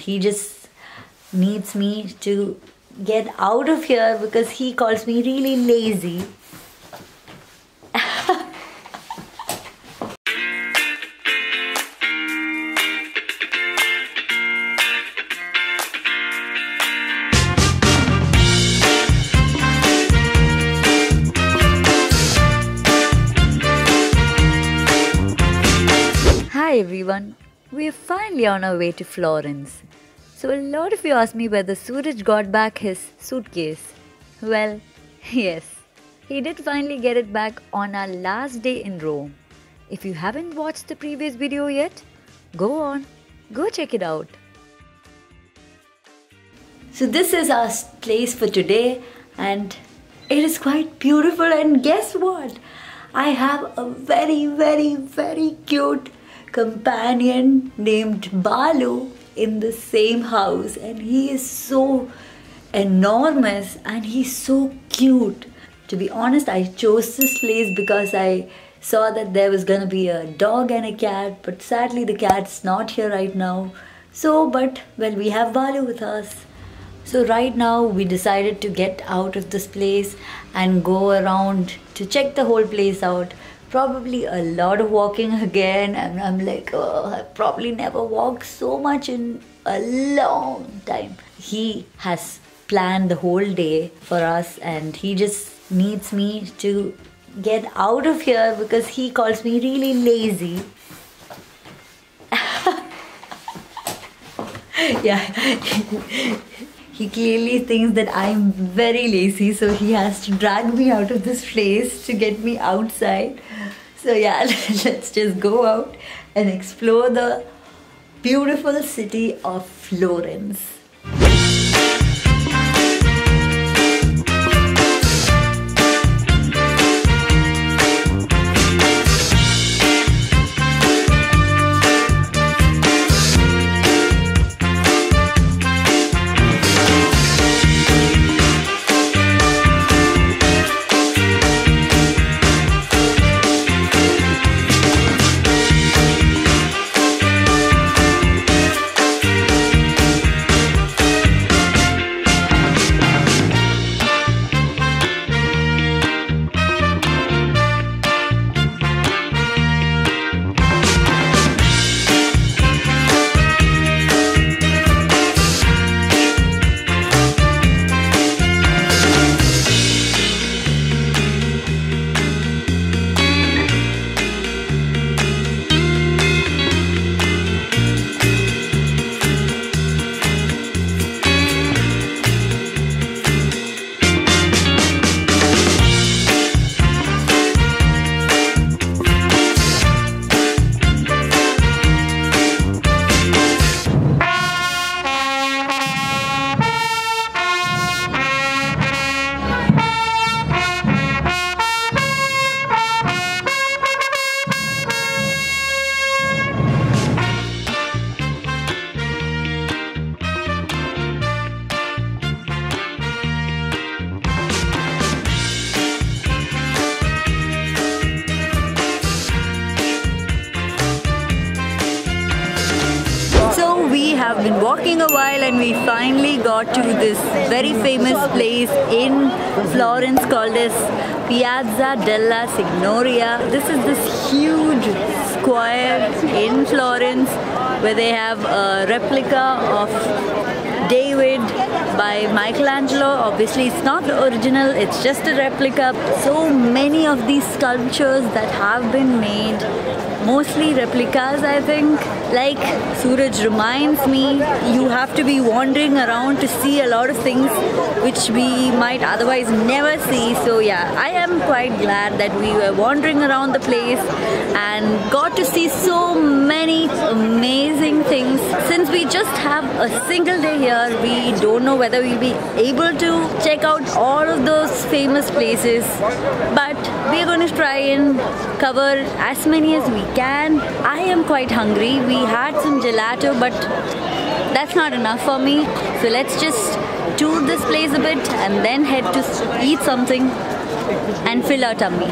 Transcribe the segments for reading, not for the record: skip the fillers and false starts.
he just needs me to get out of here because he calls me really lazy. Hi everyone, we are finally on our way to Florence. So a lot of you asked me whether Sooraj got back his suitcase. Well, yes, he did finally get it back on our last day in Rome. If you haven't watched the previous video yet, go check it out. So this is our place for today and it is quite beautiful, and guess what? I have a very cute companion named Balu in the same house, and he is so enormous and he's so cute. To be honest, I chose this place because I saw that there was gonna be a dog and a cat, but sadly the cat's not here right now. But we have Balu with us. So right now we decided to get out of this place and go around to check the whole place out. Probably a lot of walking again, and I'm like, oh, I probably never walked so much in a long time. He has planned the whole day for us and he just needs me to get out of here because he calls me really lazy. Yeah. He clearly thinks that I'm very lazy, so he has to drag me out of this place to get me outside. So yeah, let's just go out and explore the beautiful city of Florence. Have been walking a while and we finally got to this very famous place in Florence called as Piazza della Signoria. This is this huge square in Florence where they have a replica of David by Michelangelo. Obviously it's not the original, it's just a replica. So many of these sculptures that have been made, mostly replicas I think. Like Sooraj reminds me, you have to be wandering around to see a lot of things which we might otherwise never see. So yeah, I am quite glad that we were wandering around the place and got to see so many amazing things. Since we just have a single day here, we don't know whether we'll be able to check out all of those famous places, but we're going to try and cover as many as we can. I am quite hungry. We had some gelato, but that's not enough for me. So let's just tour this place a bit and then head to eat something and fill our tummy.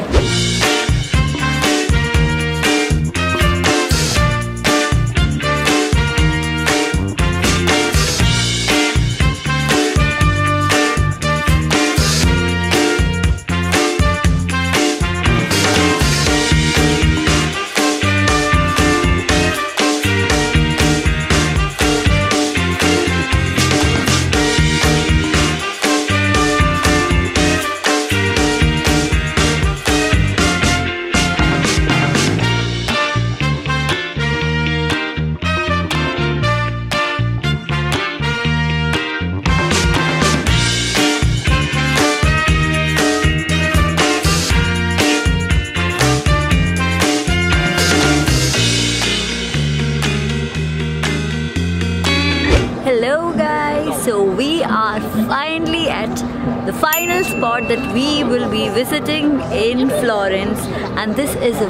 Hello guys, so we are finally at the final spot that we will be visiting in Florence, and this is a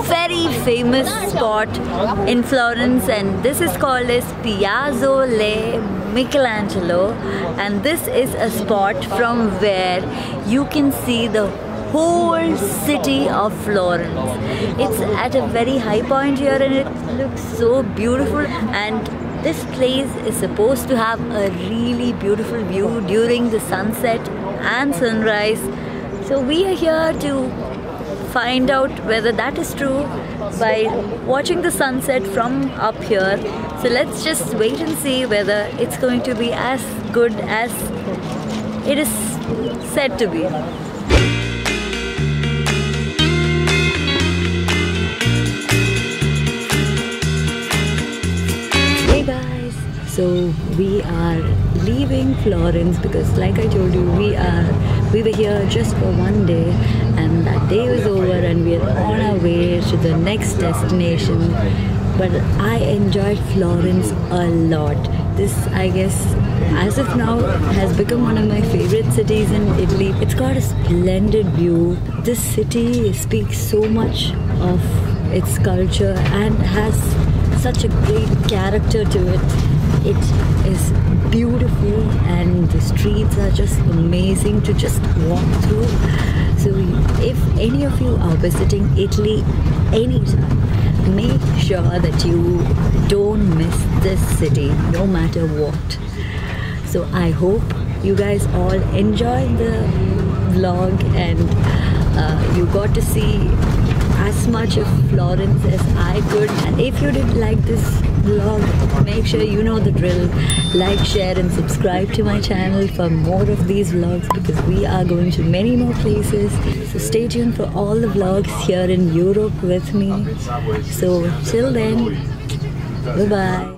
very famous spot in Florence, and this is called as Piazza Le Michelangelo, and this is a spot from where you can see the whole city of Florence. It's at a very high point here and it looks so beautiful, and this place is supposed to have a really beautiful view during the sunset and sunrise. So we are here to find out whether that is true by watching the sunset from up here. So let's just wait and see whether it's going to be as good as it is said to be. So we are leaving Florence because, like I told you, we were here just for one day, and that day was over and we are on our way to the next destination. But I enjoyed Florence a lot. This, I guess, as of now, has become one of my favorite cities in Italy. It's got a splendid view. This city speaks so much of its culture and has such a great character to it. It is beautiful and the streets are just amazing to just walk through. So if any of you are visiting Italy anytime, make sure that you don't miss this city no matter what. So I hope you guys all enjoyed the vlog and you got to see as much of Florence as I could. And if you did like this vlog, make sure you know the drill. Like, share and subscribe to my channel for more of these vlogs, because we are going to many more places. So stay tuned for all the vlogs here in Europe with me. So till then, bye bye.